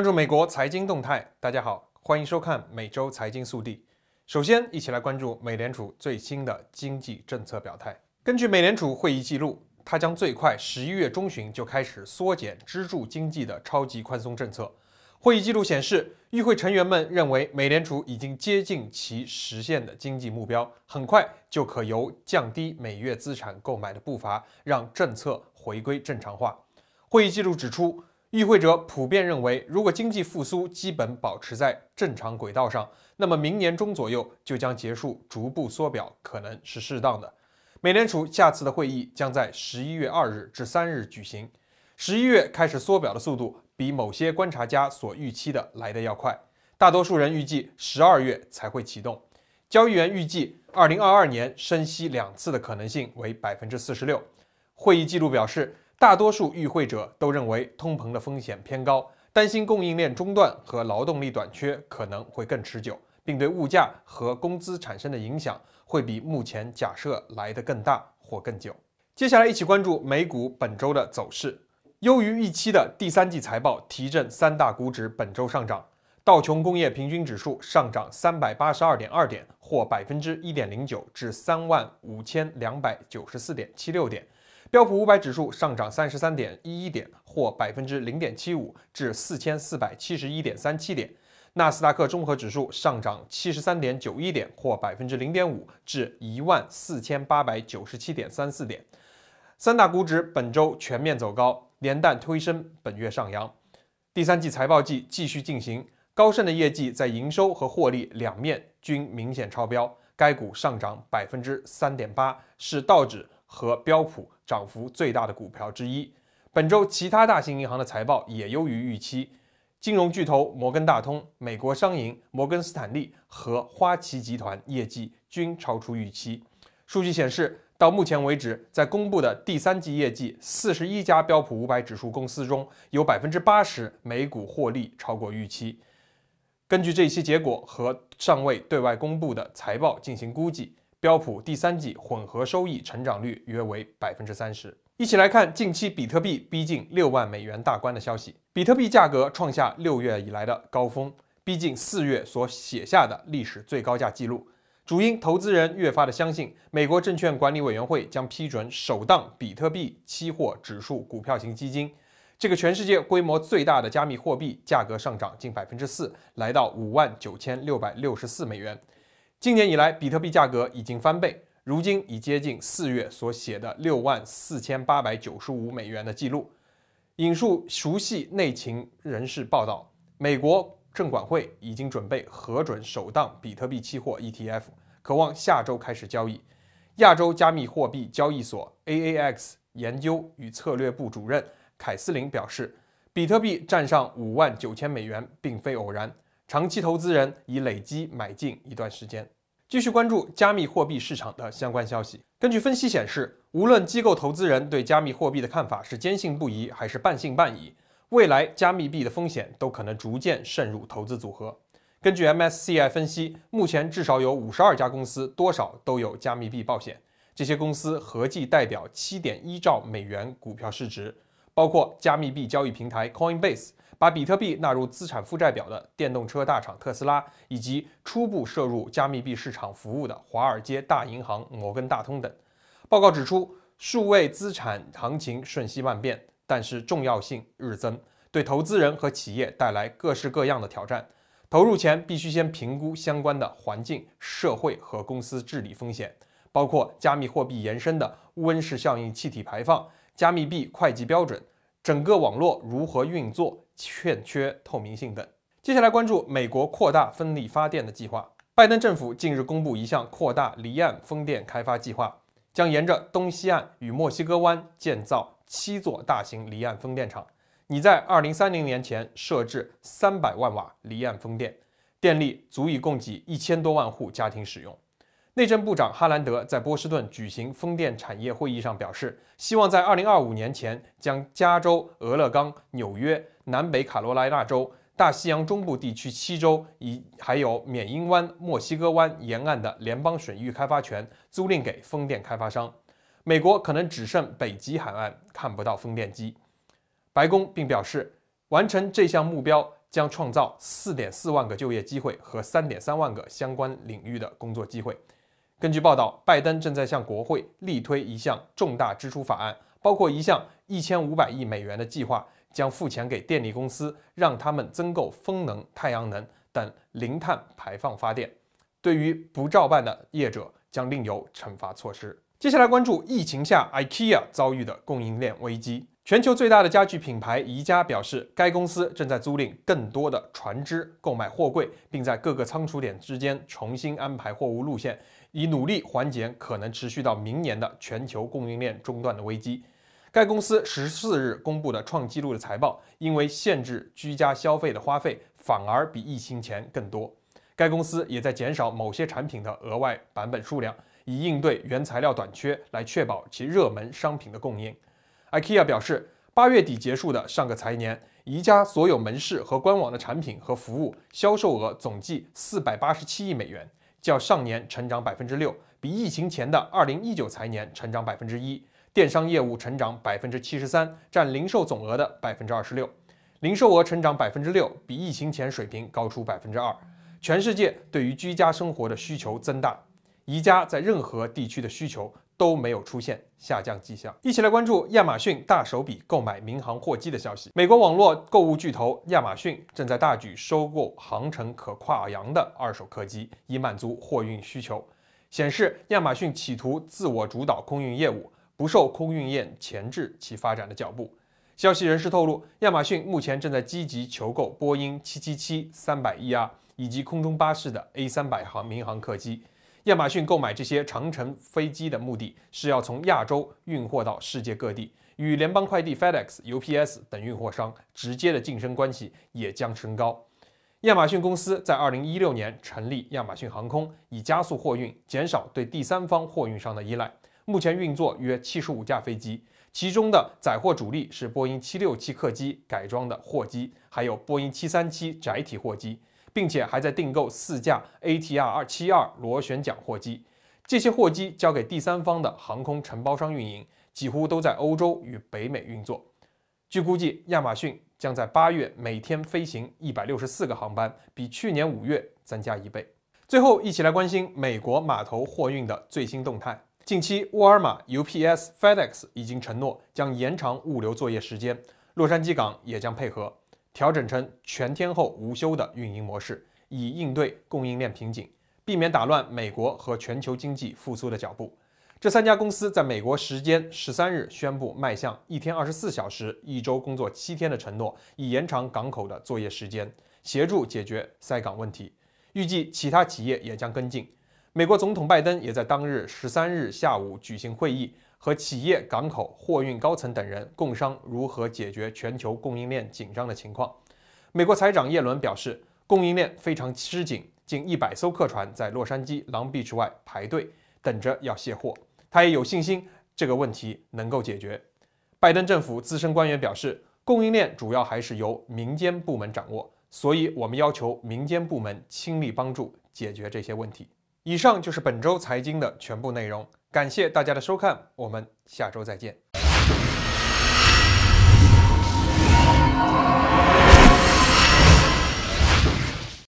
关注美国财经动态，大家好，欢迎收看每周财经速递。首先，一起来关注美联储最新的经济政策表态。根据美联储会议记录，它将最快11月中旬就开始缩减支柱经济的超级宽松政策。会议记录显示，与会成员们认为美联储已经接近其实现的经济目标，很快就可由降低每月资产购买的步伐，让政策回归正常化。会议记录指出，与会者普遍认为，如果经济复苏基本保持在正常轨道上，那么明年中左右就将结束逐步缩表，可能是适当的。美联储下次的会议将在11月2日至3日举行。11月开始缩表的速度比某些观察家所预期的来得要快，大多数人预计12月才会启动。交易员预计2022年升息2次的可能性为 46%。会议记录表示，大多数与会者都认为通膨的风险偏高，担心供应链中断和劳动力短缺可能会更持久，并对物价和工资产生的影响会比目前假设来得更大或更久。接下来一起关注美股本周的走势。优于预期的第三季财报提振三大股指本周上涨，道琼工业平均指数上涨382.2点，或 1.09% 至35294.76点。标普500指数上涨33.11点，或 0.75% 至4471.37点。纳斯达克综合指数上涨73.91点，或 0.5% 至14897.34点。三大股指本周全面走高，连带推升本月上扬。第三季财报季继续进行，高盛的业绩在营收和获利两面均明显超标，该股上涨 3.8%， 是道指和标普涨幅最大的股票之一。本周其他大型银行的财报也优于预期，金融巨头摩根大通、美国商银、摩根斯坦利和花旗集团业绩均超出预期。数据显示，到目前为止，在公布的第三季业绩，41家标普500指数公司中有 80% 每股获利超过预期。根据这些结果和尚未对外公布的财报进行估计，标普第三季混合收益成长率约为 30%。一起来看近期比特币逼近6万美元大关的消息。比特币价格创下6月以来的高峰，逼近4月所写下的历史最高价纪录。主因投资人越发的相信，美国证券管理委员会将批准首档比特币期货指数股票型基金。这个全世界规模最大的加密货币价格上涨近 4%， 来到59664美元。今年以来，比特币价格已经翻倍，如今已接近4月所写的64895美元的记录。引述熟悉内情人士报道，美国证管会已经准备核准首档比特币期货 ETF， 可望下周开始交易。亚洲加密货币交易所 AAX 研究与策略部主任凯斯林表示，比特币站上59000美元并非偶然，长期投资人已累积买进一段时间。继续关注加密货币市场的相关消息。根据分析显示，无论机构投资人对加密货币的看法是坚信不疑还是半信半疑，未来加密币的风险都可能逐渐渗入投资组合。根据 MSCI 分析，目前至少有52家公司多少都有加密币保险，这些公司合计代表 7.1 兆美元股票市值，包括加密币交易平台 Coinbase， 把比特币纳入资产负债表的电动车大厂特斯拉，以及初步涉入加密币市场服务的华尔街大银行摩根大通等。报告指出，数位资产行情瞬息万变，但是重要性日增，对投资人和企业带来各式各样的挑战。投入前必须先评估相关的环境、社会和公司治理风险，包括加密货币延伸的温室效应气体排放、加密币会计标准、整个网络如何运作、欠缺透明性等。接下来关注美国扩大风力发电的计划。拜登政府近日公布一项扩大离岸风电开发计划，将沿着东西岸与墨西哥湾建造7座大型离岸风电场，拟在2030年前设置300万瓦离岸风电，电力足以供给1000多万户家庭使用。内政部长哈兰德在波士顿举行风电产业会议上表示，希望在2025年前将加州、俄勒冈、纽约、南北卡罗来纳州、大西洋中部地区7州，还有缅因湾、墨西哥湾沿岸的联邦水域开发权租赁给风电开发商。美国可能只剩北极海岸看不到风电机。白宫并表示，完成这项目标将创造4.4万个就业机会和3.3万个相关领域的工作机会。根据报道，拜登正在向国会力推一项重大支出法案，包括一项1500亿美元的计划，将付钱给电力公司，让他们增购风能、太阳能等零碳排放发电。对于不照办的业者，将另有惩罚措施。接下来关注疫情下 IKEA 遭遇的供应链危机。全球最大的家具品牌宜家表示，该公司正在租赁更多的船只，购买货柜，并在各个仓储点之间重新安排货物路线，以努力缓解可能持续到明年的全球供应链中断的危机。该公司14日公布的创纪录的财报，因为限制居家消费的花费反而比疫情前更多。该公司也在减少某些产品的额外版本数量，以应对原材料短缺，来确保其热门商品的供应。IKEA 表示，8月底结束的上个财年，宜家所有门市和官网的产品和服务销售额总计487亿美元，较上年成长6%，比疫情前的2019财年成长1%。电商业务成长73%，占零售总额的26%，零售额成长6%，比疫情前水平高出2%。全世界对于居家生活的需求增大，宜家在任何地区的需求都没有出现下降迹象。一起来关注亚马逊大手笔购买民航货机的消息。美国网络购物巨头亚马逊正在大举收购航程可跨洋的二手客机，以满足货运需求。显示亚马逊企图自我主导空运业务，不受空运业钳制其发展的脚步。消息人士透露，亚马逊目前正在积极求购波音777-300ER 以及空中巴士的 A300 民航客机。亚马逊购买这些长程飞机的目的是要从亚洲运货到世界各地，与联邦快递 FedEx、UPS 等运货商直接的竞争关系也将升高。亚马逊公司在2016年成立亚马逊航空，以加速货运，减少对第三方货运商的依赖。目前运作约75架飞机，其中的载货主力是波音767客机改装的货机，还有波音737载体货机，并且还在订购4架 ATR-272螺旋桨货机。这些货机交给第三方的航空承包商运营，几乎都在欧洲与北美运作。据估计，亚马逊将在8月每天飞行164个航班，比去年5月增加1倍。最后，一起来关心美国码头货运的最新动态。近期，沃尔玛、UPS、FedEx 已经承诺将延长物流作业时间，洛杉矶港也将配合调整成全天候无休的运营模式，以应对供应链瓶颈，避免打乱美国和全球经济复苏的脚步。这3家公司在美国时间13日宣布迈向1天24小时、1周工作7天的承诺，以延长港口的作业时间，协助解决塞港问题。预计其他企业也将跟进。美国总统拜登也在当日13日下午举行会议，和企业、港口、货运高层等人共商如何解决全球供应链紧张的情况。美国财长耶伦表示，供应链非常吃紧，近100艘客船在洛杉矶 Long Beach 外排队，等着要卸货。他也有信心这个问题能够解决。拜登政府资深官员表示，供应链主要还是由民间部门掌握，所以我们要求民间部门倾力帮助解决这些问题。以上就是本周财经的全部内容，感谢大家的收看，我们下周再见。